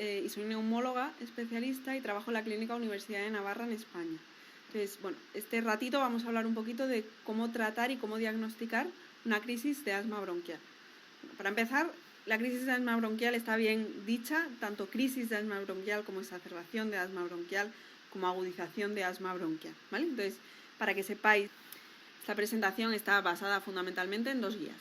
y soy neumóloga especialista y trabajo en la Clínica Universidad de Navarra en España. Entonces, bueno, este ratito vamos a hablar un poquito de cómo tratar y cómo diagnosticar una crisis de asma bronquial. Bueno, para empezar, la crisis de asma bronquial está bien dicha, tanto crisis de asma bronquial como exacerbación de asma bronquial, como agudización de asma bronquial, ¿vale? Entonces, para que sepáis, esta presentación está basada fundamentalmente en 2 guías.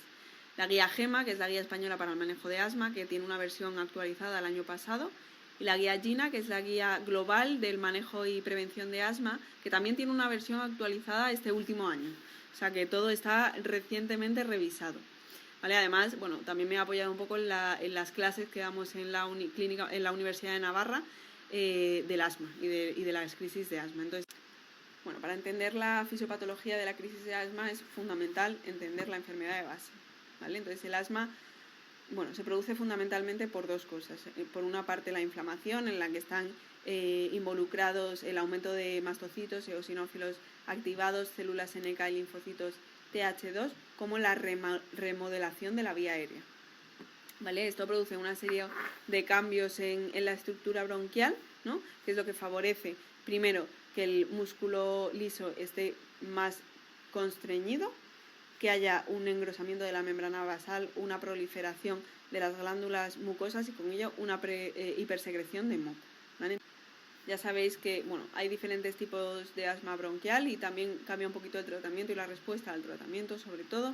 La guía GEMA, que es la guía española para el manejo de asma, que tiene una versión actualizada el año pasado, y la guía GINA, que es la guía global del manejo y prevención de asma, que también tiene una versión actualizada este último año. O sea que todo está recientemente revisado. ¿Vale? Además, bueno, también me he apoyado un poco en las clases que damos en la Universidad de Navarra del asma y de las crisis de asma. Entonces, bueno, para entender la fisiopatología de la crisis de asma es fundamental entender la enfermedad de base, ¿vale? Entonces el asma, bueno, se produce fundamentalmente por 2 cosas. Por una parte la inflamación, en la que están involucrados el aumento de mastocitos, eosinófilos activados, células NK y linfocitos Th2, como la remodelación de la vía aérea, ¿vale? Esto produce una serie de cambios en la estructura bronquial, ¿no? Que es lo que favorece, primero, que el músculo liso esté más constreñido, que haya un engrosamiento de la membrana basal, una proliferación de las glándulas mucosas y con ello una hipersecreción de moco, ¿vale? Ya sabéis que, bueno, hay diferentes tipos de asma bronquial y también cambia un poquito el tratamiento y la respuesta al tratamiento, sobre todo.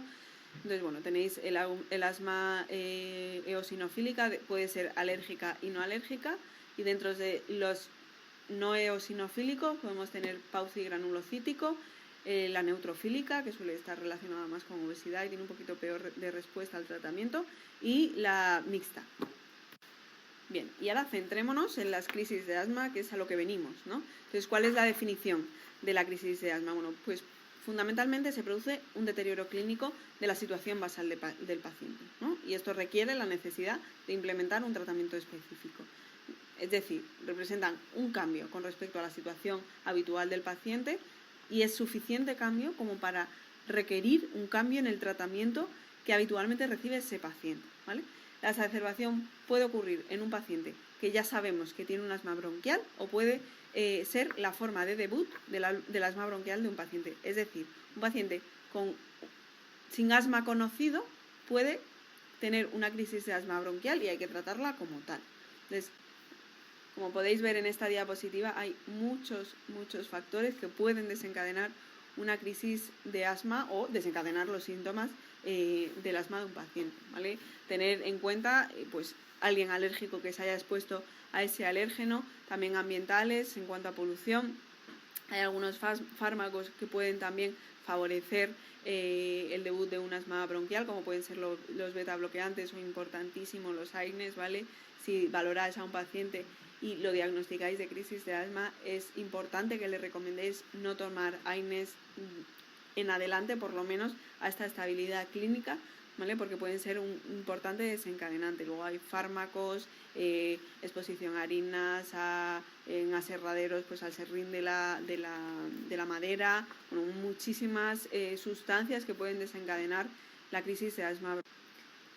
Entonces, bueno, tenéis el asma eosinofílica, puede ser alérgica y no alérgica, y dentro de los no eosinofílicos podemos tener pauci granulocítico, la neutrofílica, que suele estar relacionada más con obesidad y tiene un poquito peor de respuesta al tratamiento, y la mixta. Bien, y ahora centrémonos en las crisis de asma, que es a lo que venimos, ¿no? Entonces, ¿cuál es la definición de la crisis de asma? Bueno, pues fundamentalmente se produce un deterioro clínico de la situación basal del paciente, ¿no? Y esto requiere la necesidad de implementar un tratamiento específico. Es decir, representan un cambio con respecto a la situación habitual del paciente y es suficiente cambio como para requerir un cambio en el tratamiento que habitualmente recibe ese paciente, ¿vale? La exacerbación puede ocurrir en un paciente que ya sabemos que tiene un asma bronquial o puede ser la forma de debut del asma bronquial de un paciente. Es decir, un paciente sin asma conocido puede tener una crisis de asma bronquial y hay que tratarla como tal. Entonces, como podéis ver en esta diapositiva, hay muchos factores que pueden desencadenar una crisis de asma o desencadenar los síntomas del asma de un paciente, ¿vale? Tener en cuenta, pues, alguien alérgico que se haya expuesto a ese alérgeno, también ambientales en cuanto a polución. Hay algunos fármacos que pueden también favorecer el debut de un asma bronquial, como pueden ser los beta bloqueantes o importantísimos los AINES, ¿vale? Si valoráis a un paciente y lo diagnosticáis de crisis de asma, es importante que le recomendéis no tomar AINES en adelante, por lo menos hasta estabilidad clínica, ¿vale? Porque pueden ser un importante desencadenante. Luego hay fármacos, exposición a harinas, en aserraderos, pues al serrín de la madera, bueno, muchísimas sustancias que pueden desencadenar la crisis de asma.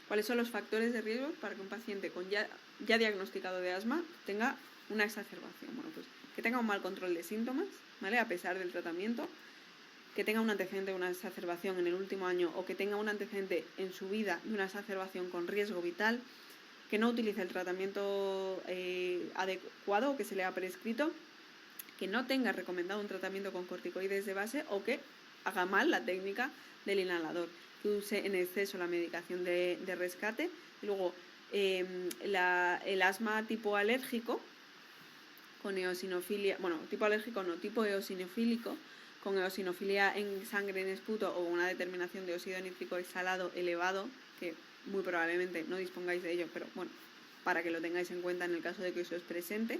¿Cuáles son los factores de riesgo para que un paciente con ya diagnosticado de asma tenga una exacerbación? Bueno, pues que tenga un mal control de síntomas, ¿vale? A pesar del tratamiento, que tenga un antecedente de una exacerbación en el último año o que tenga un antecedente en su vida de una exacerbación con riesgo vital, que no utilice el tratamiento adecuado o que se le ha prescrito, que no tenga recomendado un tratamiento con corticoides de base o que haga mal la técnica del inhalador, que use en exceso la medicación de rescate. Y luego, el asma tipo alérgico con eosinofilia, bueno, tipo alérgico no, tipo eosinofílico, con eosinofilia en sangre en esputo o una determinación de óxido nítrico exhalado elevado, que muy probablemente no dispongáis de ello, pero bueno, para que lo tengáis en cuenta en el caso de que eso es presente,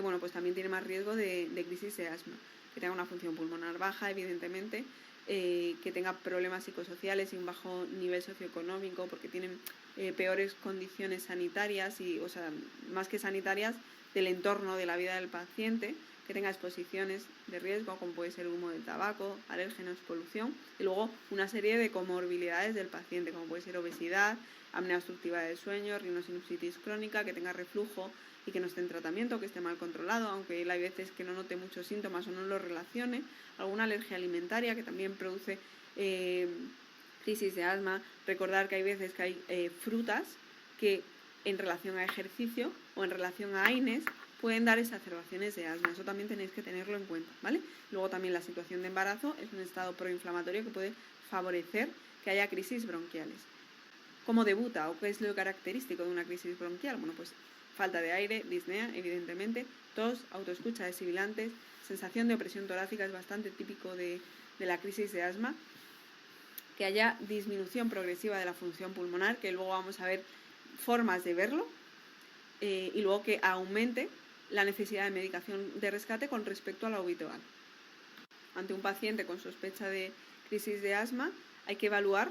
bueno, pues también tiene más riesgo de crisis de asma, que tenga una función pulmonar baja, evidentemente, que tenga problemas psicosociales y un bajo nivel socioeconómico, porque tienen peores condiciones sanitarias y, o sea, más que sanitarias, del entorno de la vida del paciente, que tenga exposiciones de riesgo, como puede ser el humo del tabaco, alérgenos, polución, y luego una serie de comorbilidades del paciente, como puede ser obesidad, apnea obstructiva del sueño, rinosinusitis crónica, que tenga reflujo, y que no esté en tratamiento, que esté mal controlado, aunque hay veces que no note muchos síntomas o no los relacione, alguna alergia alimentaria que también produce crisis de asma. Recordar que hay veces que hay frutas que en relación a ejercicio o en relación a AINES pueden dar exacerbaciones de asma. Eso también tenéis que tenerlo en cuenta, ¿vale? Luego también la situación de embarazo es un estado proinflamatorio que puede favorecer que haya crisis bronquiales. ¿Cómo debuta o qué es lo característico de una crisis bronquial? Bueno, pues falta de aire, disnea, evidentemente, tos, autoescucha de sibilantes, sensación de opresión torácica es bastante típico de la crisis de asma, que haya disminución progresiva de la función pulmonar, que luego vamos a ver formas de verlo, y luego que aumente la necesidad de medicación de rescate con respecto a lo habitual. Ante un paciente con sospecha de crisis de asma hay que evaluar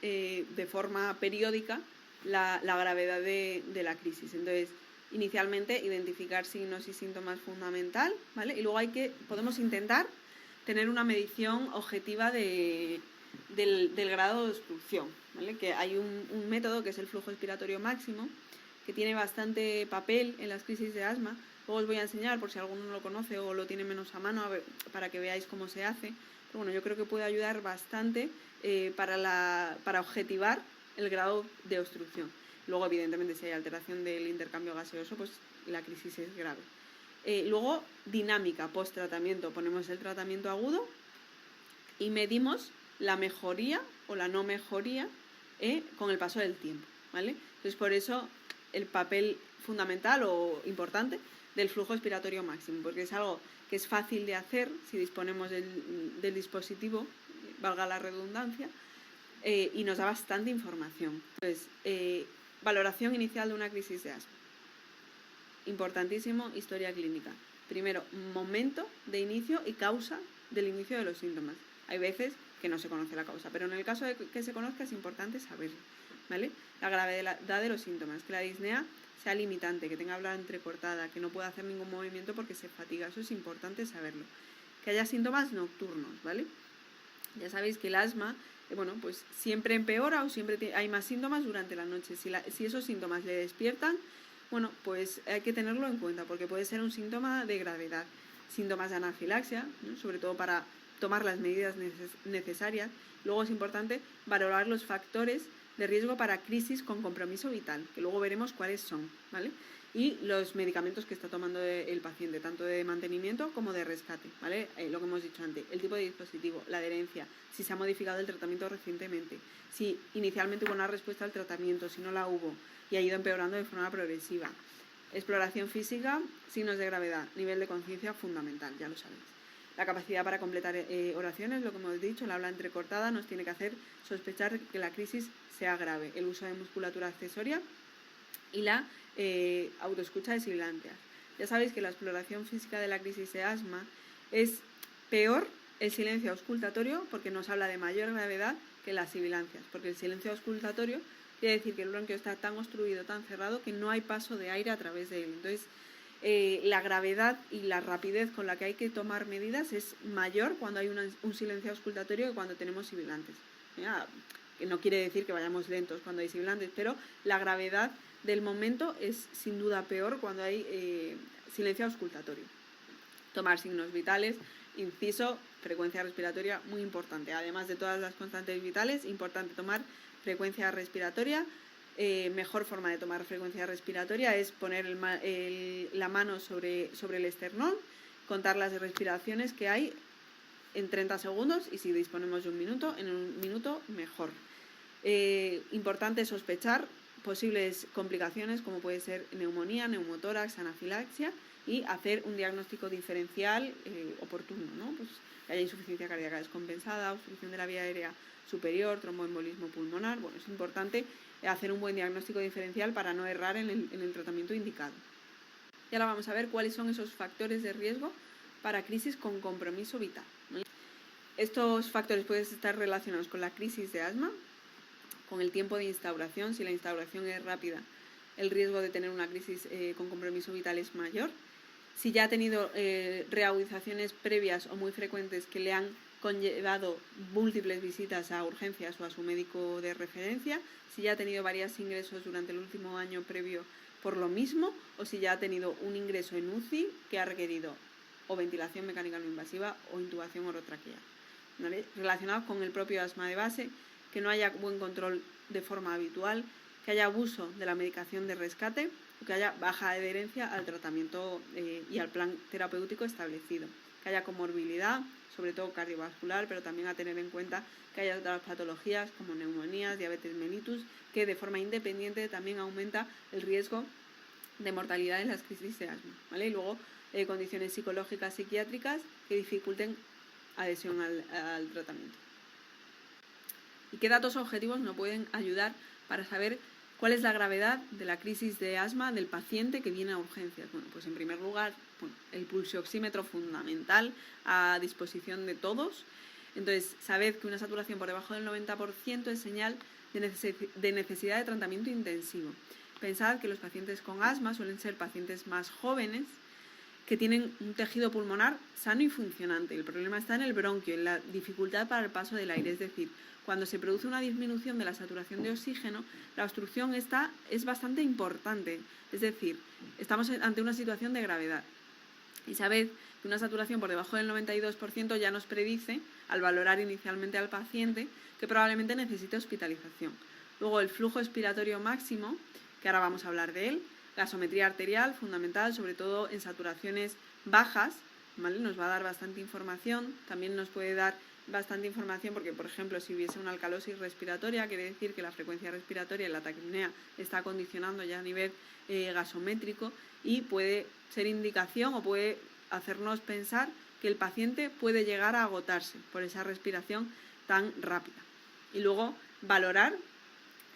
de forma periódica la gravedad de la crisis. Entonces, inicialmente identificar signos y síntomas fundamental, ¿vale? Y luego podemos intentar tener una medición objetiva del grado de obstrucción, ¿vale? Que hay un método que es el flujo expiratorio máximo, que tiene bastante papel en las crisis de asma. Luego os voy a enseñar, por si alguno no lo conoce o lo tiene menos a mano, para que veáis cómo se hace. Pero bueno, yo creo que puede ayudar bastante para objetivar el grado de obstrucción. Luego, evidentemente, si hay alteración del intercambio gaseoso, pues la crisis es grave. Luego, dinámica, post-tratamiento. Ponemos el tratamiento agudo y medimos la mejoría o la no mejoría con el paso del tiempo, ¿vale? Entonces, por eso el papel fundamental o importante del flujo expiratorio máximo, porque es algo que es fácil de hacer si disponemos del dispositivo, valga la redundancia, y nos da bastante información. Entonces, valoración inicial de una crisis de asma. Importantísimo, historia clínica. Primero, momento de inicio y causa del inicio de los síntomas. Hay veces que no se conoce la causa, pero en el caso de que se conozca es importante saberlo, ¿vale? La gravedad de los síntomas, que la disnea sea limitante, que tenga habla entrecortada, que no pueda hacer ningún movimiento porque se fatiga, eso es importante saberlo. Que haya síntomas nocturnos, ¿vale? Ya sabéis que el asma, bueno, pues siempre empeora o siempre hay más síntomas durante la noche. Si esos síntomas le despiertan, bueno, pues hay que tenerlo en cuenta porque puede ser un síntoma de gravedad. Síntomas de anafilaxia, ¿no? Sobre todo para tomar las medidas necesarias. Luego es importante valorar los factores de riesgo para crisis con compromiso vital, que luego veremos cuáles son, ¿vale? Y los medicamentos que está tomando el paciente, tanto de mantenimiento como de rescate, ¿vale? Lo que hemos dicho antes, el tipo de dispositivo, la adherencia, si se ha modificado el tratamiento recientemente, si inicialmente hubo una respuesta al tratamiento, si no la hubo y ha ido empeorando de forma progresiva. Exploración física, signos de gravedad, nivel de conciencia fundamental, ya lo sabéis. La capacidad para completar oraciones, lo que hemos dicho, la habla entrecortada nos tiene que hacer sospechar que la crisis sea grave. El uso de musculatura accesoria y la autoescucha de sibilancias. Ya sabéis que la exploración física de la crisis de asma es peor el silencio auscultatorio porque nos habla de mayor gravedad que las sibilancias, porque el silencio auscultatorio quiere decir que el bronquio está tan obstruido, tan cerrado, que no hay paso de aire a través de él. Entonces, la gravedad y la rapidez con la que hay que tomar medidas es mayor cuando hay un silencio auscultatorio que cuando tenemos sibilantes. Que no quiere decir que vayamos lentos cuando hay sibilantes, pero la gravedad del momento es sin duda peor cuando hay silencio auscultatorio. Tomar signos vitales, inciso, frecuencia respiratoria, muy importante. Además de todas las constantes vitales, importante tomar frecuencia respiratoria. Mejor forma de tomar frecuencia respiratoria es poner la mano sobre el esternón, contar las respiraciones que hay en 30 segundos y si disponemos de un minuto, en un minuto mejor. Importante sospechar posibles complicaciones como puede ser neumonía, neumotórax, anafilaxia y hacer un diagnóstico diferencial oportuno, ¿no? Pues que haya insuficiencia cardíaca descompensada, obstrucción de la vía aérea superior, tromboembolismo pulmonar. Bueno, es importante hacer un buen diagnóstico diferencial para no errar en el tratamiento indicado. Y ahora vamos a ver cuáles son esos factores de riesgo para crisis con compromiso vital, ¿no? Estos factores pueden estar relacionados con la crisis de asma, con el tiempo de instauración. Si la instauración es rápida, el riesgo de tener una crisis con compromiso vital es mayor. Si ya ha tenido reagudizaciones previas o muy frecuentes que le han conllevado múltiples visitas a urgencias o a su médico de referencia, si ya ha tenido varios ingresos durante el último año previo por lo mismo o si ya ha tenido un ingreso en UCI que ha requerido o ventilación mecánica no invasiva o intubación orotraqueal, ¿vale? Relacionados con el propio asma de base, que no haya buen control de forma habitual, que haya abuso de la medicación de rescate o que haya baja adherencia al tratamiento y al plan terapéutico establecido, que haya comorbilidad, sobre todo cardiovascular, pero también a tener en cuenta que haya otras patologías como neumonías, diabetes mellitus, que de forma independiente también aumenta el riesgo de mortalidad en las crisis de asma, ¿vale? Y luego condiciones psicológicas, psiquiátricas que dificulten adhesión al tratamiento. ¿Y qué datos objetivos nos pueden ayudar para saber cuál es la gravedad de la crisis de asma del paciente que viene a urgencias? Bueno, pues en primer lugar, el pulsioxímetro fundamental a disposición de todos. Entonces, sabed que una saturación por debajo del 90% es señal de necesidad de tratamiento intensivo. Pensad que los pacientes con asma suelen ser pacientes más jóvenes que tienen un tejido pulmonar sano y funcionante. El problema está en el bronquio, en la dificultad para el paso del aire. Es decir, cuando se produce una disminución de la saturación de oxígeno, la obstrucción es bastante importante. Es decir, estamos ante una situación de gravedad. Y sabed que una saturación por debajo del 92% ya nos predice, al valorar inicialmente al paciente, que probablemente necesite hospitalización. Luego el flujo expiratorio máximo, que ahora vamos a hablar de él, gasometría arterial, fundamental, sobre todo en saturaciones bajas, ¿vale? Nos va a dar bastante información, también nos puede dar bastante información porque, por ejemplo, si hubiese una alcalosis respiratoria, quiere decir que la frecuencia respiratoria y la taquipnea está condicionando ya a nivel gasométrico y puede ser indicación o puede hacernos pensar que el paciente puede llegar a agotarse por esa respiración tan rápida. Y luego valorar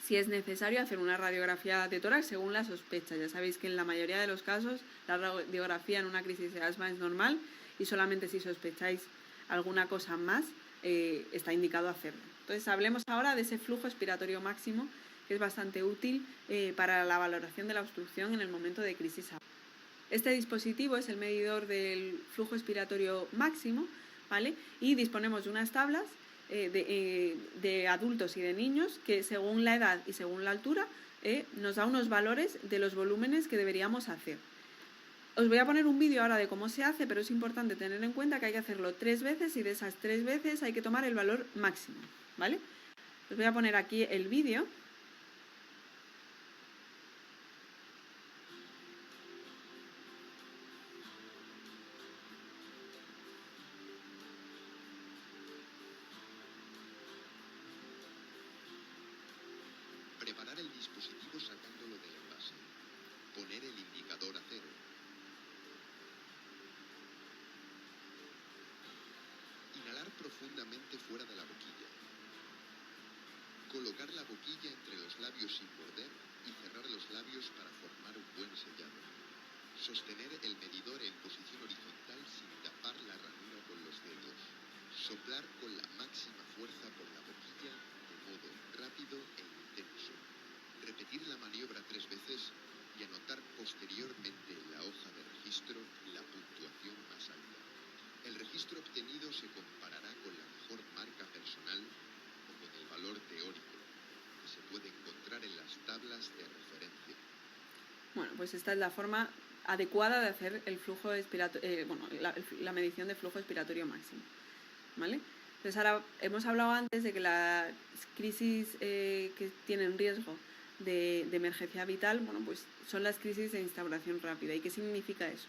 si es necesario hacer una radiografía de tórax según la sospecha. Ya sabéis que en la mayoría de los casos la radiografía en una crisis de asma es normal y solamente si sospecháis alguna cosa más está indicado hacerlo. Entonces hablemos ahora de ese flujo expiratorio máximo que es bastante útil para la valoración de la obstrucción en el momento de crisis aguda. Este dispositivo es el medidor del flujo expiratorio máximo, ¿vale? Y disponemos de unas tablas de adultos y de niños que según la edad y según la altura nos da unos valores de los volúmenes que deberíamos hacer. Os voy a poner un vídeo ahora de cómo se hace, pero es importante tener en cuenta que hay que hacerlo 3 veces y de esas 3 veces hay que tomar el valor máximo, ¿vale? Os voy a poner aquí el vídeo. Preparar el dispositivo sacándolo del envase. Poner el indicador a 0. Inhalar profundamente fuera de la boquilla. Colocar la boquilla entre los labios sin morder y cerrar los labios para formar un buen sellado. Sostener el medidor en posición horizontal sin tapar la ranura con los dedos. Soplar con la máxima fuerza por la boquilla de modo rápido e intenso. Repetir la maniobra 3 veces y anotar posteriormente en la hoja de registro la puntuación más alta. El registro obtenido se comparará con la mejor marca personal o con el valor teórico que se puede encontrar en las tablas de referencia. Bueno, pues esta es la forma adecuada de hacer el flujo expiratorio, la medición de flujo expiratorio máximo, ¿vale? Entonces ahora hemos hablado antes de que las crisis que tienen riesgo de emergencia vital, bueno, pues son las crisis de instauración rápida. ¿Y qué significa eso?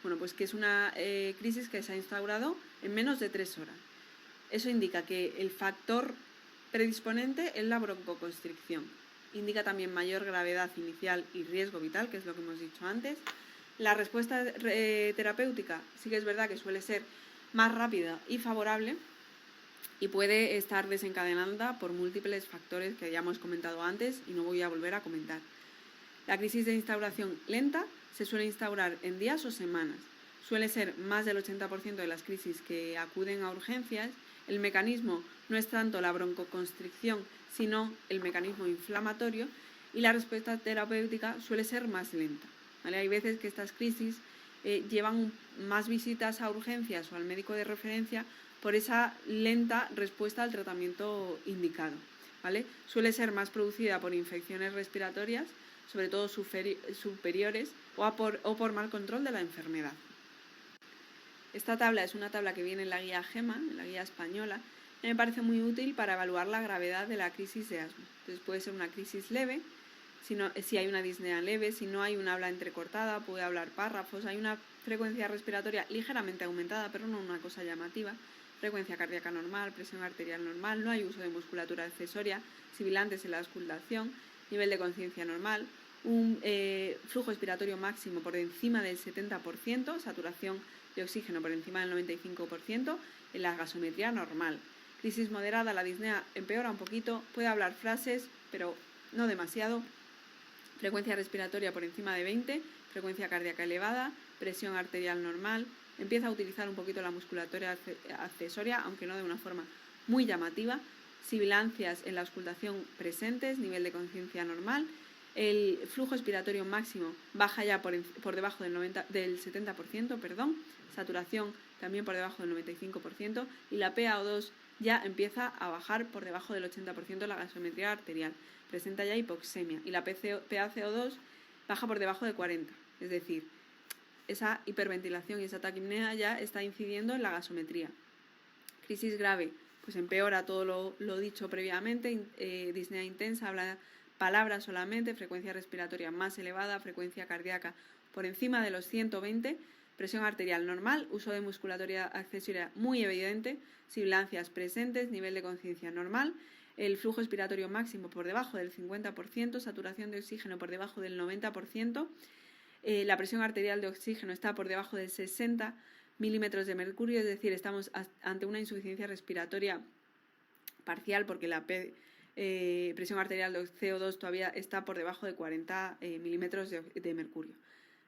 Bueno, pues que es una crisis que se ha instaurado en menos de 3 horas. Eso indica que el factor predisponente es la broncoconstricción. Indica también mayor gravedad inicial y riesgo vital, que es lo que hemos dicho antes. La respuesta terapéutica sí que es verdad que suele ser más rápida y favorable y puede estar desencadenada por múltiples factores que ya hemos comentado antes y no voy a volver a comentar. La crisis de instauración lenta se suele instaurar en días o semanas. Suele ser más del 80% de las crisis que acuden a urgencias. El mecanismo no es tanto la broncoconstricción, sino el mecanismo inflamatorio y la respuesta terapéutica suele ser más lenta, ¿vale? Hay veces que estas crisis llevan más visitas a urgencias o al médico de referencia por esa lenta respuesta al tratamiento indicado, ¿vale? Suele ser más producida por infecciones respiratorias, sobre todo superiores, o por mal control de la enfermedad. Esta tabla es una tabla que viene en la guía GEMA, en la guía española, y me parece muy útil para evaluar la gravedad de la crisis de asma. Entonces puede ser una crisis leve, si hay una disnea leve, si no hay un habla entrecortada, puede hablar párrafos, hay una frecuencia respiratoria ligeramente aumentada, pero no una cosa llamativa, frecuencia cardíaca normal, presión arterial normal, no hay uso de musculatura accesoria, sibilantes en la auscultación, nivel de conciencia normal, un flujo expiratorio máximo por encima del 70%, saturación de oxígeno por encima del 95%, en la gasometría normal. Crisis moderada, la disnea empeora un poquito, puede hablar frases, pero no demasiado. Frecuencia respiratoria por encima de 20, frecuencia cardíaca elevada, presión arterial normal. Empieza a utilizar un poquito la musculatura accesoria, aunque no de una forma muy llamativa. Sibilancias en la auscultación presentes, nivel de conciencia normal. El flujo expiratorio máximo baja ya por debajo del 70%, saturación también por debajo del 95%, y la PaO2 ya empieza a bajar por debajo del 80% la gasometría arterial, presenta ya hipoxemia, y la PaCO2 baja por debajo de 40, es decir, esa hiperventilación y esa taquipnea ya está incidiendo en la gasometría. Crisis grave, pues empeora todo lo dicho previamente, disnea intensa, habla palabras solamente, frecuencia respiratoria más elevada, frecuencia cardíaca por encima de los 120, presión arterial normal, uso de musculatura accesoria muy evidente, sibilancias presentes, nivel de conciencia normal, el flujo expiratorio máximo por debajo del 50%, saturación de oxígeno por debajo del 90%, la presión arterial de oxígeno está por debajo de 60 milímetros de mercurio, es decir, estamos ante una insuficiencia respiratoria parcial porque la presión arterial de CO2 todavía está por debajo de 40 milímetros de mercurio.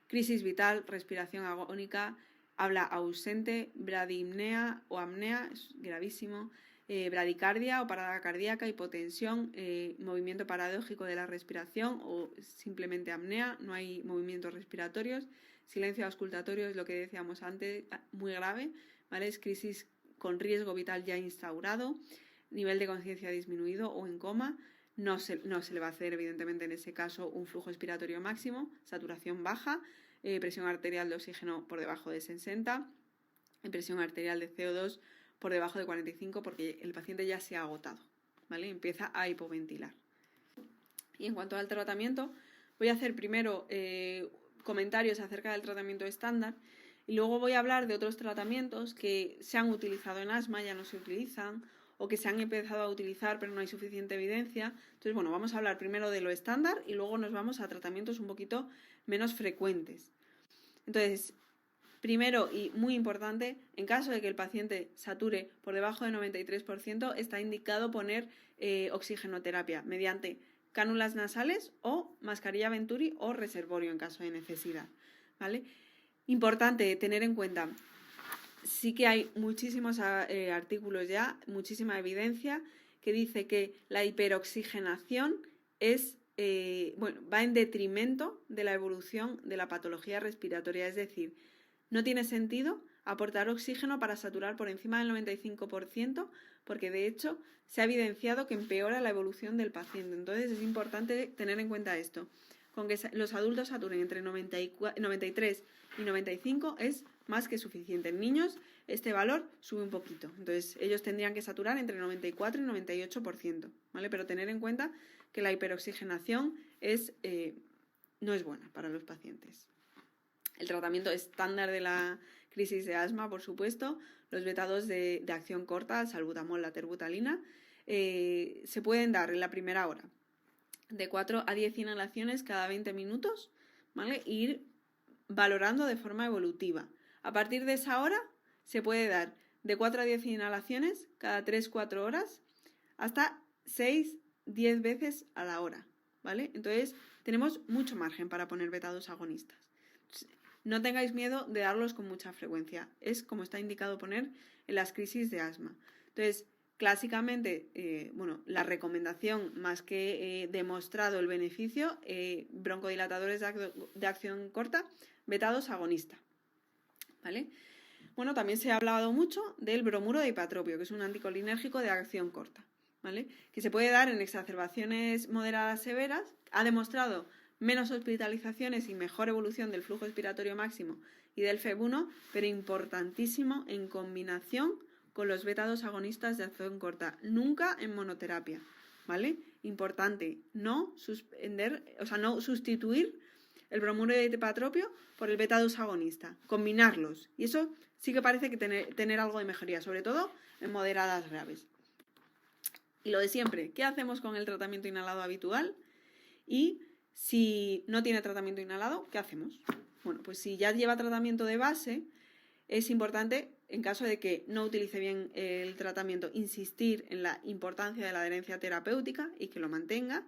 Crisis vital, respiración agónica, habla ausente, bradipnea o apnea, es gravísimo, bradicardia o parada cardíaca, hipotensión, movimiento paradójico de la respiración o simplemente apnea, no hay movimientos respiratorios, silencio auscultatorio es lo que decíamos antes, muy grave, ¿vale? Es crisis con riesgo vital ya instaurado, nivel de conciencia disminuido o en coma, no se le va a hacer evidentemente en ese caso un flujo expiratorio máximo, saturación baja, presión arterial de oxígeno por debajo de 60, presión arterial de CO2 por debajo de 45 porque el paciente ya se ha agotado, ¿vale? Empieza a hipoventilar. Y en cuanto al tratamiento, voy a hacer primero comentarios acerca del tratamiento estándar y luego voy a hablar de otros tratamientos que se han utilizado en asma, ya no se utilizan, o que se han empezado a utilizar pero no hay suficiente evidencia. Entonces, bueno, vamos a hablar primero de lo estándar y luego nos vamos a tratamientos un poquito menos frecuentes. Entonces, primero y muy importante, en caso de que el paciente sature por debajo del 93%, está indicado poner oxigenoterapia mediante cánulas nasales o mascarilla Venturi o reservorio en caso de necesidad, ¿vale? Importante tener en cuenta, sí que hay muchísimos artículos ya, muchísima evidencia que dice que la hiperoxigenación va en detrimento de la evolución de la patología respiratoria, es decir, no tiene sentido aportar oxígeno para saturar por encima del 95%, porque de hecho se ha evidenciado que empeora la evolución del paciente. Entonces es importante tener en cuenta esto. Con que los adultos saturen entre 93 y 95 es más que suficiente. En niños este valor sube un poquito. Entonces ellos tendrían que saturar entre 94 y 98%, ¿vale? Pero tener en cuenta que la hiperoxigenación no es buena para los pacientes. El tratamiento estándar de la crisis de asma, por supuesto, los beta-2 de acción corta, salbutamol, la terbutalina, se pueden dar en la primera hora de 4 a 10 inhalaciones cada 20 minutos, ¿vale? E ir valorando de forma evolutiva. A partir de esa hora se puede dar de 4 a 10 inhalaciones cada 3-4 horas hasta 6-10 veces a la hora, ¿vale? Entonces tenemos mucho margen para poner beta-2 agonistas. No tengáis miedo de darlos con mucha frecuencia. Es como está indicado poner en las crisis de asma. Entonces, clásicamente, la recomendación, más que demostrado el beneficio, broncodilatadores de acción corta, beta-2 agonista, ¿vale? Bueno, también se ha hablado mucho del bromuro de hipatropio, que es un anticolinérgico de acción corta, ¿vale? Que se puede dar en exacerbaciones moderadas severas. Ha demostrado menos hospitalizaciones y mejor evolución del flujo expiratorio máximo y del FEV1, pero importantísimo en combinación con los beta-2 agonistas de acción corta, nunca en monoterapia, ¿vale? Importante, no sustituir el bromuro de ipatropio por el beta-2 agonista, combinarlos, y eso sí que parece que tener algo de mejoría, sobre todo en moderadas graves. Y lo de siempre, ¿qué hacemos con el tratamiento inhalado habitual? Y si no tiene tratamiento inhalado, ¿qué hacemos? Bueno, pues si ya lleva tratamiento de base, es importante, en caso de que no utilice bien el tratamiento, insistir en la importancia de la adherencia terapéutica y que lo mantenga,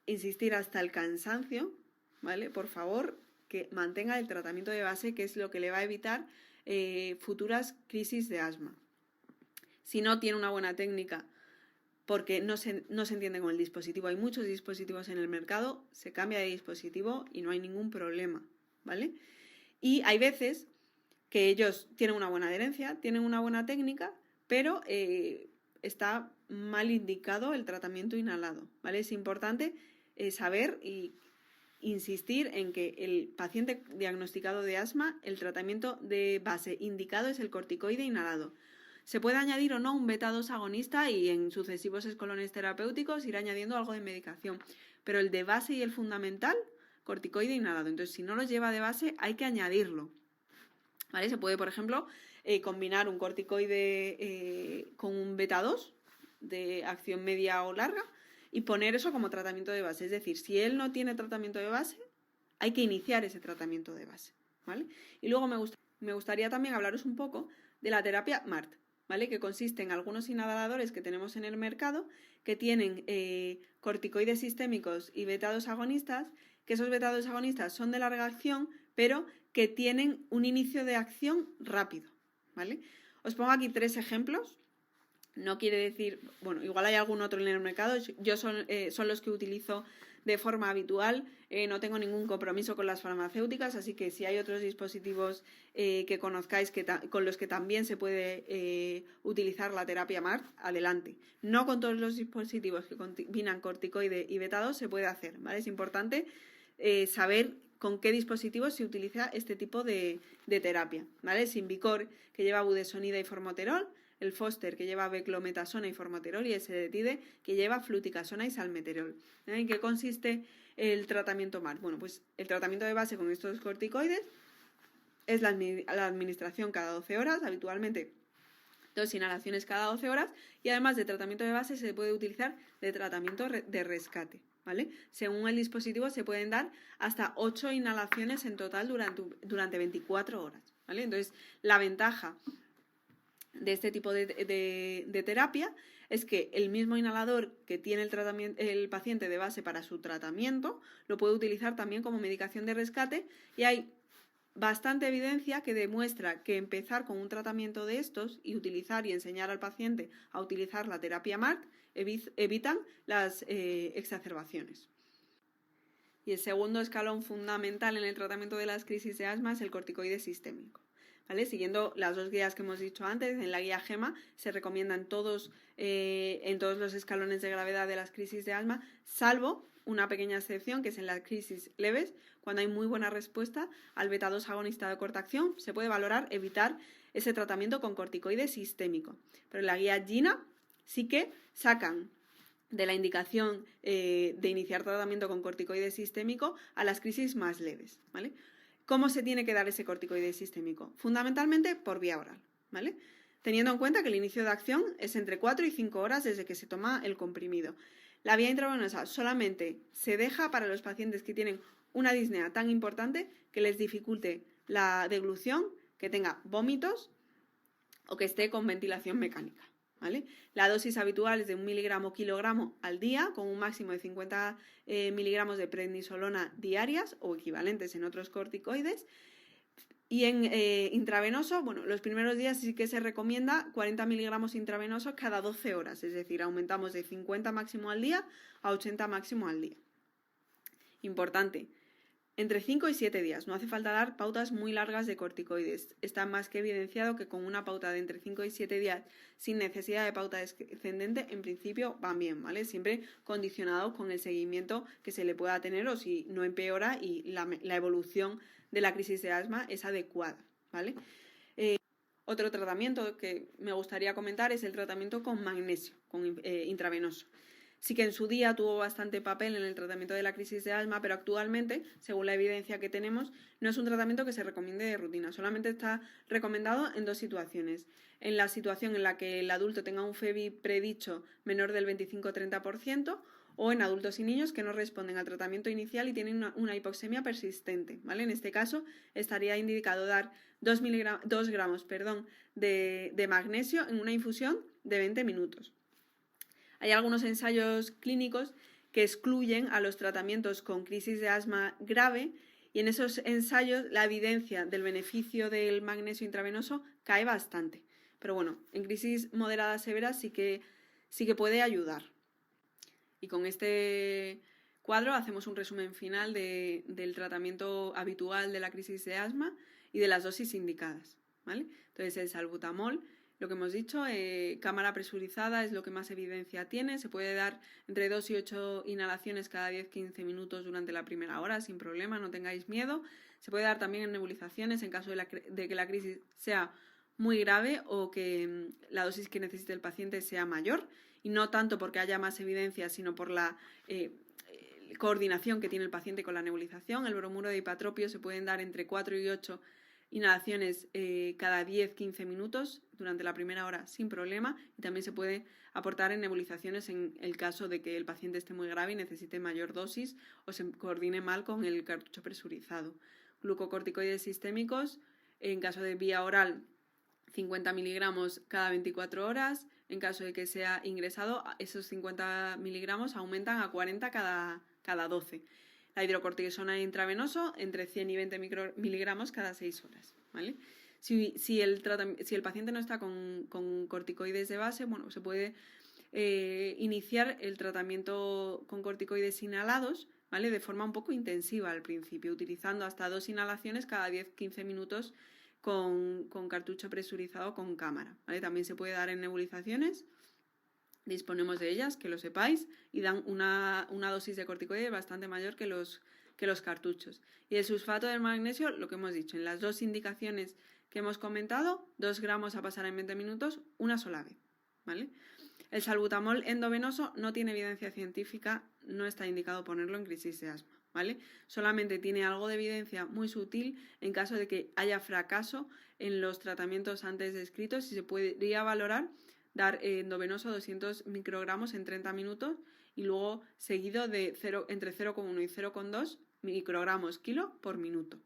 insistir hasta el cansancio, ¿vale? Por favor, que mantenga el tratamiento de base, que es lo que le va a evitar futuras crisis de asma. Si no tiene una buena técnica, porque no se entiende con el dispositivo, hay muchos dispositivos en el mercado, se cambia de dispositivo y no hay ningún problema, ¿vale? Y hay veces que ellos tienen una buena adherencia, tienen una buena técnica, pero está mal indicado el tratamiento inhalado, ¿vale? Es importante saber y insistir en que el paciente diagnosticado de asma, el tratamiento de base indicado es el corticoide inhalado. Se puede añadir o no un beta-2 agonista y en sucesivos escalones terapéuticos ir añadiendo algo de medicación, pero el de base y el fundamental, corticoide inhalado. Entonces, si no lo lleva de base, hay que añadirlo, ¿vale? Se puede, por ejemplo, combinar un corticoide con un beta-2 de acción media o larga y poner eso como tratamiento de base. Es decir, si él no tiene tratamiento de base, hay que iniciar ese tratamiento de base, ¿vale? Y luego me gustaría también hablaros un poco de la terapia MART, ¿vale? Que consiste en algunos inhaladores que tenemos en el mercado que tienen corticoides sistémicos y beta-2 agonistas, que esos beta-2 agonistas son de larga acción, pero que tienen un inicio de acción rápido, ¿vale? Os pongo aquí 3 ejemplos. No quiere decir, bueno, igual hay algún otro en el mercado, yo son los que utilizo de forma habitual, no tengo ningún compromiso con las farmacéuticas, así que si hay otros dispositivos que conozcáis con los que también se puede utilizar la terapia MART, adelante. No con todos los dispositivos que combinan corticoide y beta-2 se puede hacer, ¿vale? Es importante saber con qué dispositivos se utiliza este tipo de terapia, ¿vale? Symbicort, que lleva budesonida y formoterol, el Foster, que lleva beclometasona y formoterol, y el Seretide, que lleva fluticasona y salmeterol. ¿En qué consiste el tratamiento MART? Bueno, pues el tratamiento de base con estos corticoides es la administración cada 12 horas, habitualmente 2 inhalaciones cada 12 horas, y además de tratamiento de base se puede utilizar de tratamiento de rescate, ¿vale? Según el dispositivo se pueden dar hasta 8 inhalaciones en total durante 24 horas, ¿vale? Entonces, la ventaja de este tipo de terapia es que el mismo inhalador que tiene el paciente de base para su tratamiento lo puede utilizar también como medicación de rescate, y hay bastante evidencia que demuestra que empezar con un tratamiento de estos y utilizar y enseñar al paciente a utilizar la terapia MART evitan las exacerbaciones. Y el segundo escalón fundamental en el tratamiento de las crisis de asma es el corticoide sistémico, ¿vale? Siguiendo las 2 guías que hemos dicho antes, en la guía GEMA se recomienda en todos los escalones de gravedad de las crisis de asma, salvo una pequeña excepción, que es en las crisis leves, cuando hay muy buena respuesta al beta-2 agonista de corta acción, se puede valorar evitar ese tratamiento con corticoide sistémico. Pero en la guía GINA sí que sacan de la indicación de iniciar tratamiento con corticoide sistémico a las crisis más leves, ¿vale? ¿Cómo se tiene que dar ese corticoide sistémico? Fundamentalmente por vía oral, ¿vale? Teniendo en cuenta que el inicio de acción es entre 4 y 5 horas desde que se toma el comprimido. La vía intravenosa solamente se deja para los pacientes que tienen una disnea tan importante que les dificulte la deglución, que tenga vómitos o que esté con ventilación mecánica, ¿vale? La dosis habitual es de 1 miligramo/kilogramo al día, con un máximo de 50 miligramos de prednisolona diarias o equivalentes en otros corticoides. Y en intravenoso, bueno, los primeros días sí que se recomienda 40 miligramos intravenosos cada 12 horas, es decir, aumentamos de 50 máximo al día a 80 máximo al día. Importante, entre 5 y 7 días. No hace falta dar pautas muy largas de corticoides. Está más que evidenciado que con una pauta de entre 5 y 7 días sin necesidad de pauta descendente, en principio van bien, ¿vale? Siempre condicionados con el seguimiento que se le pueda tener o si no empeora y la evolución de la crisis de asma es adecuada, ¿vale? Otro tratamiento que me gustaría comentar es el tratamiento con magnesio, intravenoso. Sí que en su día tuvo bastante papel en el tratamiento de la crisis de asma, pero actualmente, según la evidencia que tenemos, no es un tratamiento que se recomiende de rutina. Solamente está recomendado en 2 situaciones. En la situación en la que el adulto tenga un FEBI predicho menor del 25-30% o en adultos y niños que no responden al tratamiento inicial y tienen una hipoxemia persistente, ¿vale? En este caso estaría indicado dar 2 gramos de magnesio en una infusión de 20 minutos. Hay algunos ensayos clínicos que excluyen a los tratamientos con crisis de asma grave y en esos ensayos la evidencia del beneficio del magnesio intravenoso cae bastante. Pero bueno, en crisis moderadas severas sí que puede ayudar. Y con este cuadro hacemos un resumen final del tratamiento habitual de la crisis de asma y de las dosis indicadas, ¿vale? Entonces el salbutamol, lo que hemos dicho, cámara presurizada es lo que más evidencia tiene. Se puede dar entre 2 y 8 inhalaciones cada 10-15 minutos durante la primera hora, sin problema, no tengáis miedo. Se puede dar también en nebulizaciones en caso de que la crisis sea muy grave o que la dosis que necesite el paciente sea mayor, y no tanto porque haya más evidencia, sino por la coordinación que tiene el paciente con la nebulización. El bromuro de hipatropio se pueden dar entre 4 y 8 inhalaciones cada 10-15 minutos durante la primera hora sin problema, y también se puede aportar en nebulizaciones en el caso de que el paciente esté muy grave y necesite mayor dosis o se coordine mal con el cartucho presurizado. Glucocorticoides sistémicos, en caso de vía oral, 50 miligramos cada 24 horas. En caso de que sea ingresado, esos 50 miligramos aumentan a 40 cada 12. La hidrocortisona intravenoso entre 100 y 20 miligramos cada 6 horas, ¿vale? Si el paciente no está con corticoides de base, bueno, se puede iniciar el tratamiento con corticoides inhalados, ¿vale? De forma un poco intensiva al principio, utilizando hasta 2 inhalaciones cada 10-15 minutos con cartucho presurizado con cámara, ¿vale? También se puede dar en nebulizaciones, disponemos de ellas, que lo sepáis, y dan una dosis de corticoides bastante mayor que los cartuchos. Y el sulfato de magnesio, lo que hemos dicho, en las 2 indicaciones que hemos comentado, 2 gramos a pasar en 20 minutos, una sola vez, ¿vale? El salbutamol endovenoso no tiene evidencia científica, no está indicado ponerlo en crisis de asma, ¿vale? Solamente tiene algo de evidencia muy sutil en caso de que haya fracaso en los tratamientos antes descritos, y se podría valorar dar endovenoso 200 microgramos en 30 minutos y luego seguido de entre 0,1 y 0,2 microgramos kilo por minuto.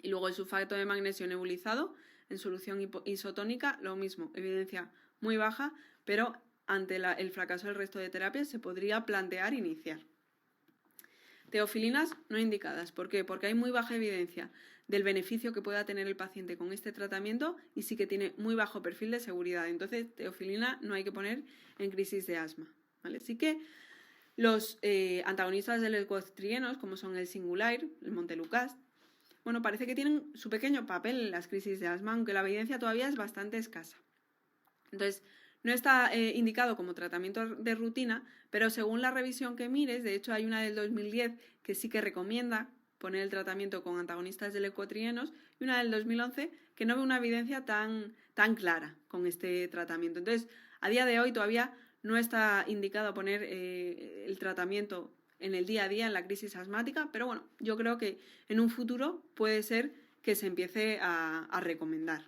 Y luego el sulfato de magnesio nebulizado en solución isotónica, lo mismo, evidencia muy baja, pero ante el fracaso del resto de terapias se podría plantear iniciar. Teofilinas no indicadas. ¿Por qué? Porque hay muy baja evidencia del beneficio que pueda tener el paciente con este tratamiento y sí que tiene muy bajo perfil de seguridad. Entonces, teofilina no hay que poner en crisis de asma, ¿vale? Sí que los antagonistas del leucotrienos, como son el Singulair, el Montelukast, bueno, parece que tienen su pequeño papel en las crisis de asma, aunque la evidencia todavía es bastante escasa. Entonces, no está indicado como tratamiento de rutina, pero según la revisión que mires, de hecho hay una del 2010 que sí que recomienda poner el tratamiento con antagonistas de leucotrienos y una del 2011 que no ve una evidencia tan clara con este tratamiento. Entonces, a día de hoy todavía no está indicado poner el tratamiento en el día a día en la crisis asmática, pero bueno, yo creo que en un futuro puede ser que se empiece a recomendar.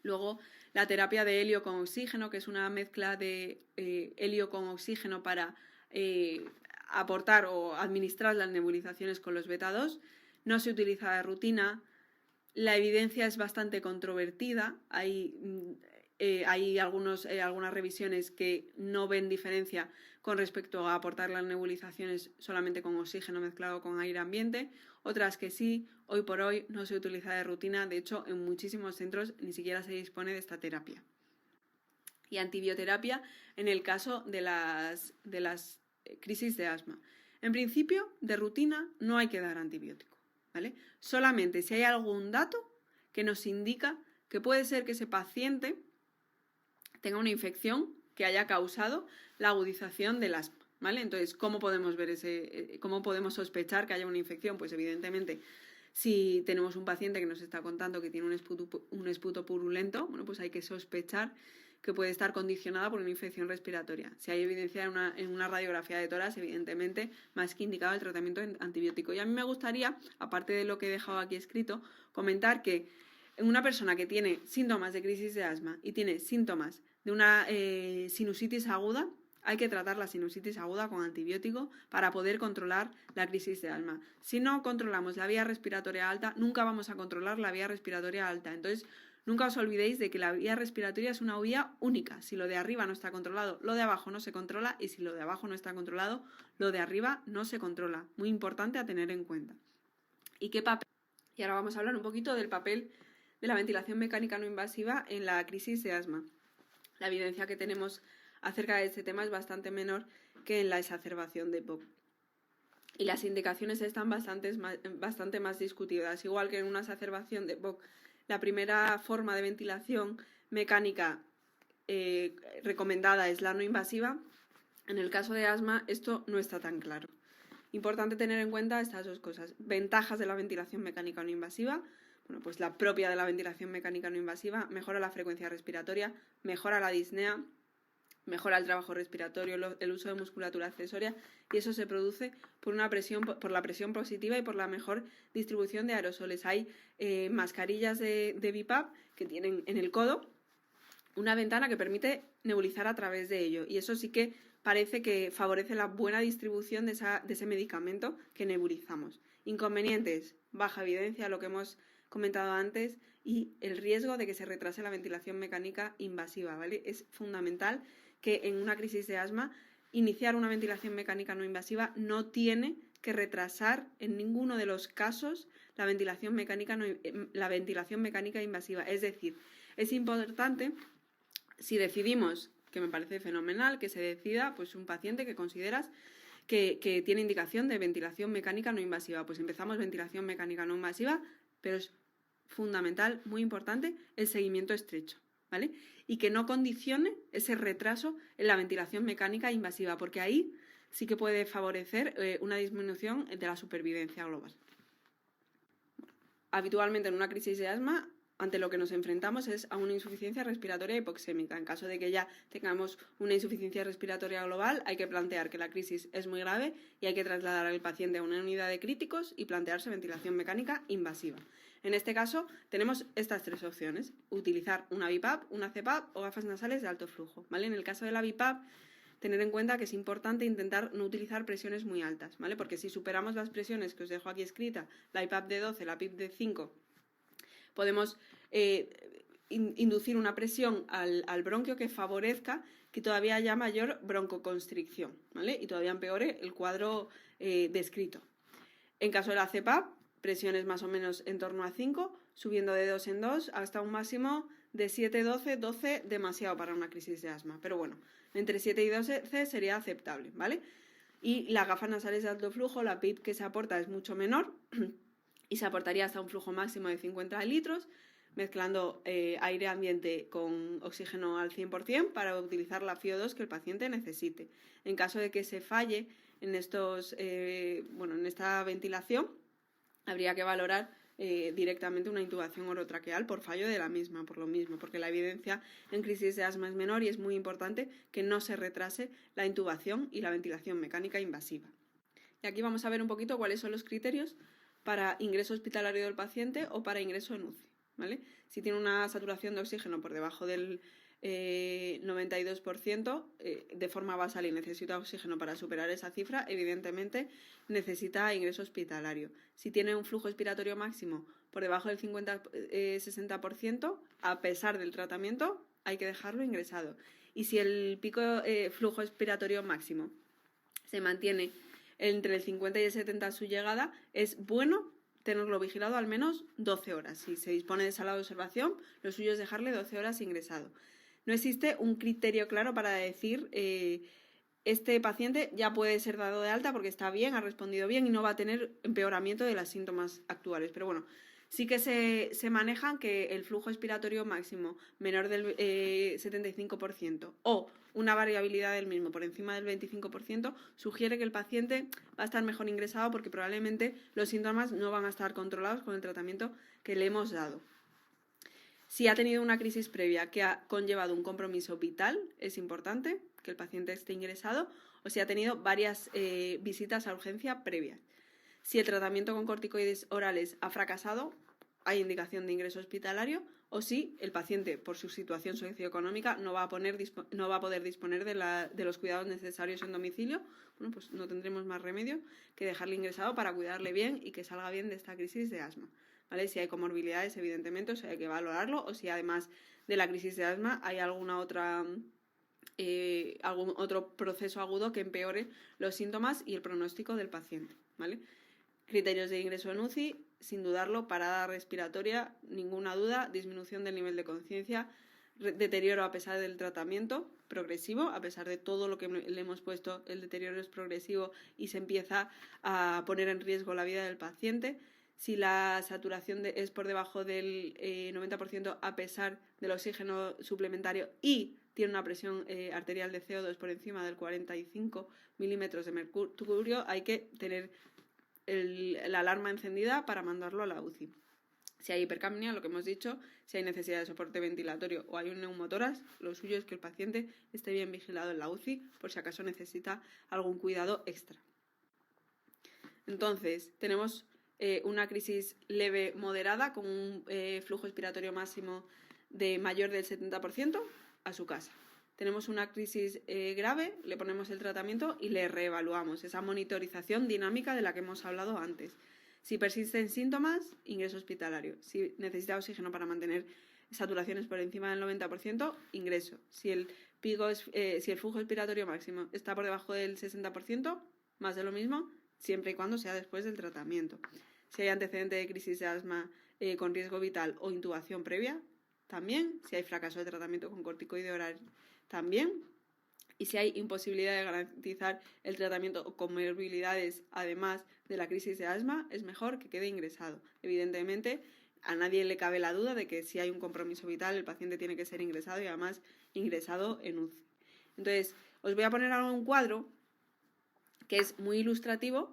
Luego, la terapia de helio con oxígeno, que es una mezcla de helio con oxígeno para aportar o administrar las nebulizaciones con los beta-2, no se utiliza de rutina. La evidencia es bastante controvertida. Hay algunas revisiones que no ven diferencia con respecto a aportar las nebulizaciones solamente con oxígeno mezclado con aire ambiente, otras que sí. Hoy por hoy no se utiliza de rutina, de hecho en muchísimos centros ni siquiera se dispone de esta terapia. Y antibioterapia en el caso de las crisis de asma. En principio, de rutina, no hay que dar antibiótico, ¿vale? Solamente si hay algún dato que nos indica que puede ser que ese paciente tenga una infección que haya causado la agudización del asma, ¿vale? Entonces, ¿cómo podemos ver cómo podemos sospechar que haya una infección? Pues evidentemente, si tenemos un paciente que nos está contando que tiene un esputo purulento, bueno, pues hay que sospechar que puede estar condicionada por una infección respiratoria. Si hay evidencia en una radiografía de tórax, evidentemente, más que indicado el tratamiento antibiótico. Y a mí me gustaría, aparte de lo que he dejado aquí escrito, comentar que en una persona que tiene síntomas de crisis de asma y tiene síntomas de una sinusitis aguda, hay que tratar la sinusitis aguda con antibiótico para poder controlar la crisis de asma. Si no controlamos la vía respiratoria alta, nunca vamos a controlar la vía respiratoria alta. Entonces, nunca os olvidéis de que la vía respiratoria es una vía única. Si lo de arriba no está controlado, lo de abajo no se controla, y si lo de abajo no está controlado, lo de arriba no se controla. Muy importante a tener en cuenta. ¿Y qué papel? Y ahora vamos a hablar un poquito del papel de la ventilación mecánica no invasiva en la crisis de asma. La evidencia que tenemos acerca de este tema es bastante menor que en la exacerbación de EPOC. Y las indicaciones están bastante más discutidas. Igual que en una exacerbación de EPOC, la primera forma de ventilación mecánica recomendada es la no invasiva. En el caso de asma, esto no está tan claro. Importante tener en cuenta estas dos cosas. Ventajas de la ventilación mecánica no invasiva. Bueno, pues la propia de la ventilación mecánica no invasiva mejora la frecuencia respiratoria, mejora la disnea, mejora el trabajo respiratorio, el uso de musculatura accesoria, y eso se produce por la presión positiva y por la mejor distribución de aerosoles. Hay mascarillas de BiPAP que tienen en el codo una ventana que permite nebulizar a través de ello, y eso sí que parece que favorece la buena distribución de ese medicamento que nebulizamos. Inconvenientes: baja evidencia, lo que hemos comentado antes, y el riesgo de que se retrase la ventilación mecánica invasiva, ¿vale? Es fundamental que en una crisis de asma iniciar una ventilación mecánica no invasiva no tiene que retrasar en ninguno de los casos la ventilación mecánica invasiva. Es decir, es importante, si decidimos, que me parece fenomenal, que se decida pues un paciente que consideras que tiene indicación de ventilación mecánica no invasiva, pues empezamos ventilación mecánica no invasiva, pero es fundamental, muy importante, el seguimiento estrecho, ¿vale? Y que no condicione ese retraso en la ventilación mecánica invasiva, porque ahí sí que puede favorecer una disminución de la supervivencia global. Habitualmente en una crisis de asma, ante lo que nos enfrentamos es a una insuficiencia respiratoria hipoxémica. En caso de que ya tengamos una insuficiencia respiratoria global, hay que plantear que la crisis es muy grave y hay que trasladar al paciente a una unidad de críticos y plantearse ventilación mecánica invasiva. En este caso tenemos estas tres opciones: utilizar una BiPAP, una CPAP o gafas nasales de alto flujo, ¿vale? En el caso de la BiPAP, tener en cuenta que es importante intentar no utilizar presiones muy altas, ¿vale? Porque si superamos las presiones que os dejo aquí escrita, la IPAP de 12, la PIP de 5, podemos inducir una presión al bronquio que favorezca que todavía haya mayor broncoconstricción, ¿vale? Y todavía empeore el cuadro descrito. En caso de la CPAP, presiones más o menos en torno a 5, subiendo de 2 en 2 hasta un máximo de 7, 12 demasiado para una crisis de asma. Pero bueno, entre 7 y 12 sería aceptable, ¿vale? Y las gafas nasales de alto flujo, la PIP que se aporta es mucho menor y se aportaría hasta un flujo máximo de 50 litros, mezclando aire ambiente con oxígeno al 100% para utilizar la FiO2 que el paciente necesite. En caso de que se falle en esta ventilación, habría que valorar directamente una intubación orotraqueal por fallo de la misma, por lo mismo, porque la evidencia en crisis de asma es menor y es muy importante que no se retrase la intubación y la ventilación mecánica invasiva. Y aquí vamos a ver un poquito cuáles son los criterios para ingreso hospitalario del paciente o para ingreso en UCI, ¿vale? Si tiene una saturación de oxígeno por debajo del 92% de forma basal y necesita oxígeno para superar esa cifra, evidentemente necesita ingreso hospitalario. Si tiene un flujo expiratorio máximo por debajo del 50-60%, a pesar del tratamiento, hay que dejarlo ingresado. Y si el pico flujo expiratorio máximo se mantiene entre el 50 y el 70 a su llegada, es bueno tenerlo vigilado al menos 12 horas. Si se dispone de sala de observación, lo suyo es dejarle 12 horas ingresado. No existe un criterio claro para decir este paciente ya puede ser dado de alta porque está bien, ha respondido bien y no va a tener empeoramiento de los síntomas actuales. Pero bueno, sí que se manejan que el flujo expiratorio máximo menor del 75% o una variabilidad del mismo por encima del 25% sugiere que el paciente va a estar mejor ingresado porque probablemente los síntomas no van a estar controlados con el tratamiento que le hemos dado. Si ha tenido una crisis previa que ha conllevado un compromiso vital, es importante que el paciente esté ingresado, o si ha tenido varias visitas a urgencia previas. Si el tratamiento con corticoides orales ha fracasado, hay indicación de ingreso hospitalario, o si el paciente, por su situación socioeconómica, no va a poder disponer de los cuidados necesarios en domicilio, bueno, pues no tendremos más remedio que dejarle ingresado para cuidarle bien y que salga bien de esta crisis de asma. ¿Vale? Si hay comorbilidades, evidentemente, hay que valorarlo, o si además de la crisis de asma hay algún otro proceso agudo que empeore los síntomas y el pronóstico del paciente. ¿Vale? Criterios de ingreso en UCI, sin dudarlo, parada respiratoria, ninguna duda, disminución del nivel de conciencia, deterioro a pesar del tratamiento progresivo, a pesar de todo lo que le hemos puesto, el deterioro es progresivo y se empieza a poner en riesgo la vida del paciente. Si la saturación es por debajo del 90% a pesar del oxígeno suplementario y tiene una presión arterial de CO2 por encima del 45 milímetros de mercurio, hay que tener la alarma encendida para mandarlo a la UCI. Si hay hipercapnia, lo que hemos dicho, si hay necesidad de soporte ventilatorio o hay un neumotórax, lo suyo es que el paciente esté bien vigilado en la UCI por si acaso necesita algún cuidado extra. Entonces, tenemos una crisis leve moderada con un flujo expiratorio máximo de mayor del 70% a su casa. Tenemos una crisis grave, le ponemos el tratamiento y le reevaluamos. Esa monitorización dinámica de la que hemos hablado antes. Si persisten síntomas, ingreso hospitalario. Si necesita oxígeno para mantener saturaciones por encima del 90%, ingreso. Si el flujo expiratorio máximo está por debajo del 60%, más de lo mismo, siempre y cuando sea después del tratamiento. Si hay antecedente de crisis de asma con riesgo vital o intubación previa, también. Si hay fracaso de tratamiento con corticoide oral, también. Y si hay imposibilidad de garantizar el tratamiento o comorbilidades además de la crisis de asma, es mejor que quede ingresado. Evidentemente, a nadie le cabe la duda de que si hay un compromiso vital, el paciente tiene que ser ingresado y además ingresado en UCI. Entonces, os voy a poner ahora un cuadro que es muy ilustrativo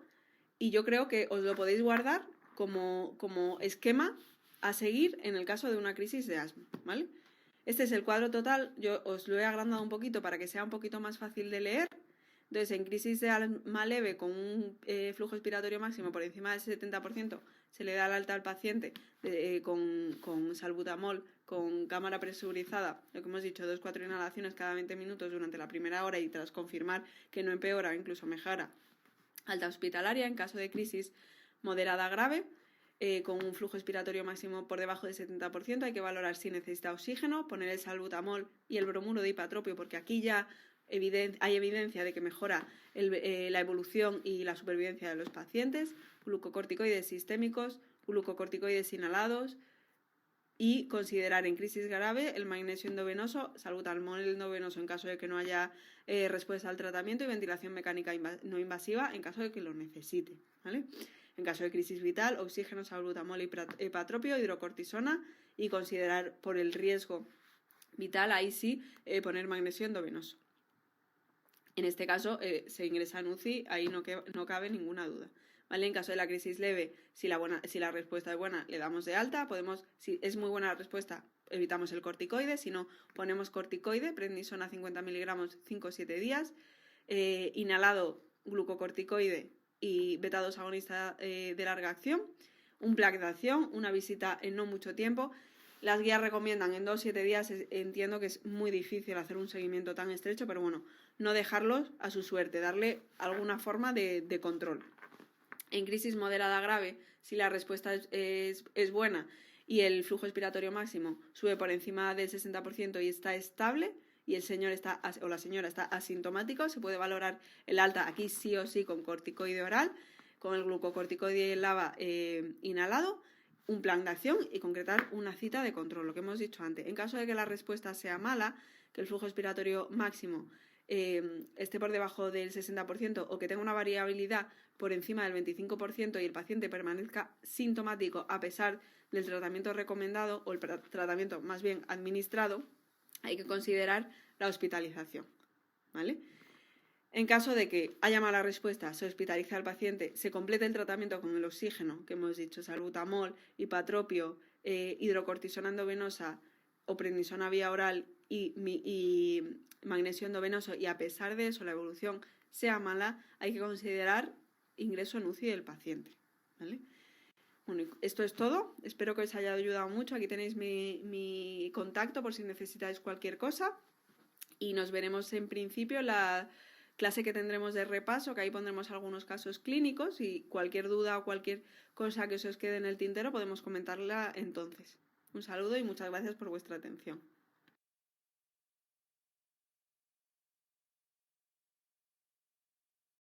y yo creo que os lo podéis guardar como esquema a seguir en el caso de una crisis de asma, ¿vale? Este es el cuadro total, yo os lo he agrandado un poquito para que sea un poquito más fácil de leer. Entonces, en crisis de asma leve con un flujo expiratorio máximo por encima del 70%, se le da el alta al paciente con salbutamol, con cámara presurizada, lo que hemos dicho, 2-4 inhalaciones cada 20 minutos durante la primera hora y tras confirmar que no empeora, incluso mejora, alta hospitalaria. En caso de crisis moderada grave, con un flujo expiratorio máximo por debajo del 70%, hay que valorar si necesita oxígeno, poner el salbutamol y el bromuro de hipatropio, porque aquí ya hay evidencia de que mejora la evolución y la supervivencia de los pacientes, glucocorticoides sistémicos, glucocorticoides inhalados y considerar en crisis grave el magnesio endovenoso, salbutamol endovenoso en caso de que no haya respuesta al tratamiento y ventilación mecánica no invasiva en caso de que lo necesite, ¿vale? En caso de crisis vital, oxígeno, salbutamol, hipatropio, hidrocortisona y considerar por el riesgo vital, ahí sí, poner magnesio endovenoso. En este caso se ingresa en UCI, ahí no cabe ninguna duda. ¿Vale? En caso de la crisis leve, si la respuesta es buena, le damos de alta. Si es muy buena la respuesta, evitamos el corticoide. Si no, ponemos corticoide, prednisona 50 miligramos 5 o 7 días. Inhalado, glucocorticoide y beta-2 agonista de larga acción. Un plaque de acción, una visita en no mucho tiempo. Las guías recomiendan en 2-7 días. Entiendo que es muy difícil hacer un seguimiento tan estrecho, pero bueno, no dejarlos a su suerte, darle alguna forma de control. En crisis moderada grave, si la respuesta es buena y el flujo expiratorio máximo sube por encima del 60% y está estable y el señor o la señora está asintomático, se puede valorar el alta aquí sí o sí con corticoide oral, con el glucocorticoide LABA inhalado, un plan de acción y concretar una cita de control, lo que hemos dicho antes. En caso de que la respuesta sea mala, que el flujo expiratorio máximo esté por debajo del 60% o que tenga una variabilidad por encima del 25% y el paciente permanezca sintomático a pesar del tratamiento recomendado o el tratamiento más bien administrado, hay que considerar la hospitalización, ¿vale? En caso de que haya mala respuesta, se hospitalice al paciente, se complete el tratamiento con el oxígeno, que hemos dicho, salbutamol, hipatropio, hidrocortisona endovenosa o prednisona vía oral y magnesio endovenoso, y a pesar de eso la evolución sea mala, hay que considerar ingreso en UCI del paciente, ¿vale? Bueno, esto es todo. Espero que os haya ayudado mucho. Aquí tenéis mi contacto por si necesitáis cualquier cosa. Y nos veremos en principio en la clase que tendremos de repaso, que ahí pondremos algunos casos clínicos y cualquier duda o cualquier cosa que se os quede en el tintero podemos comentarla entonces. Un saludo y muchas gracias por vuestra atención.